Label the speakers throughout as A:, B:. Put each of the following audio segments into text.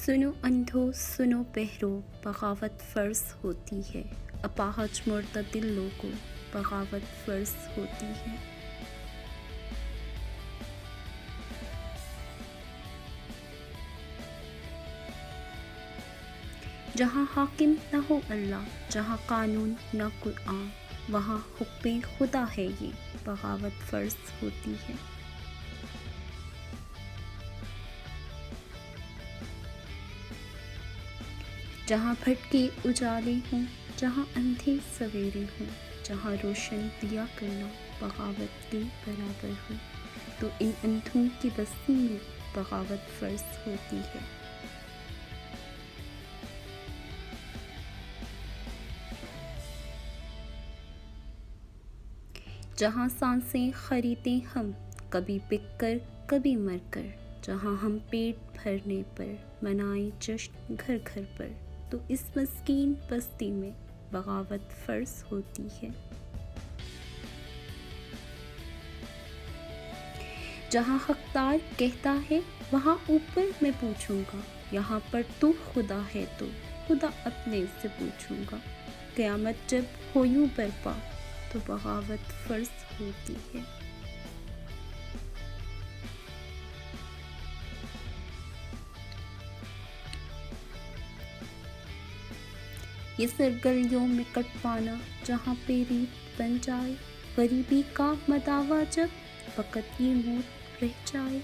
A: سنو اندھو سنو بہرو، بغاوت فرض ہوتی ہے، اپاہج معتدل لوگوں، بغاوت فرض ہوتی ہے۔ جہاں حاکم نہ ہو اللہ، جہاں قانون نہ قرآن، وہاں حکم خدا ہے یہ، بغاوت فرض ہوتی ہے۔ جہاں بھٹکے اجالے ہوں، جہاں اندھے سویرے ہوں، جہاں روشن دیا کرنا بغاوت کے برابر ہو، تو ان اندھوں کی بستی میں بغاوت فرض ہوتی ہے۔ جہاں سانسیں خریدیں ہم، کبھی بک کر کبھی مر کر، جہاں ہم پیٹ بھرنے پر منائیں جشن گھر گھر پر، تو اس مسکین بستی میں بغاوت فرض ہوتی ہے۔ جہاں حقدار کہتا ہے وہاں اوپر میں پوچھوں گا، یہاں پر تو خدا ہے تو خدا اپنے سے پوچھوں گا، قیامت جب ہو یوں برپا تو بغاوت فرض ہوتی ہے۔ یہ سرگلیوں میں کٹوانا جہاں پہ ریت بن جائے، غریبی کا مداوا جب فقط یہ موت رہ جائے۔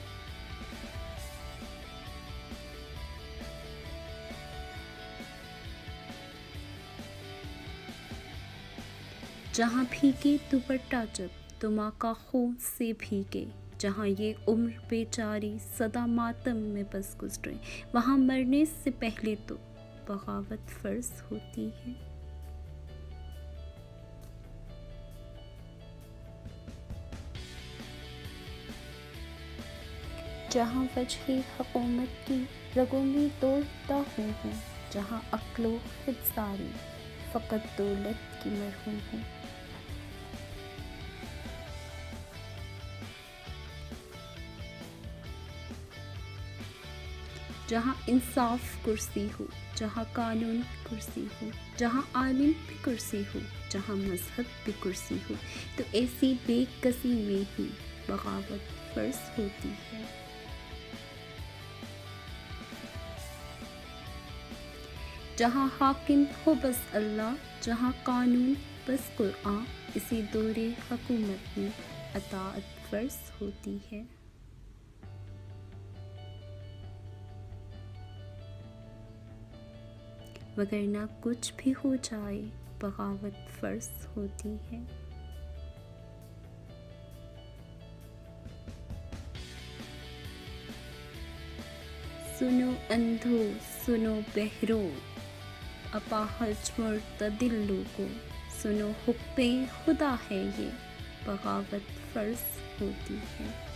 A: جہاں بھیگے دوپٹہ جب تو ماں کا خون سے بھیگے، جہاں یہ عمر بیچاری سدا ماتم میں بس گزرے، وہاں مرنے سے پہلے تو بغاوت فرض ہوتی ہے۔ جہاں وجہ حکومت کی رگوں میں دوڑتا ہوں، جہاں عقل و خودساری فقط دولت کی مرہون ہوں۔ جہاں انصاف کرسی ہو، جہاں قانون کرسی ہو، جہاں عالم بھی کرسی ہو، جہاں مذہب بھی کرسی ہو، تو ایسی بے کسی میں ہی بغاوت فرض ہوتی ہے۔ جہاں حاکم ہو بس اللہ، جہاں قانون بس قرآن، اسی دور حکومت میں اطاعت فرض ہوتی ہے۔ وگرنہ کچھ بھی ہو جائے بغاوت فرض ہوتی ہے۔ سنو اندھو سنو بہرو، اپاہج معتدل لوگوں، سنو حکم خدا ہے یہ، بغاوت فرض ہوتی ہے۔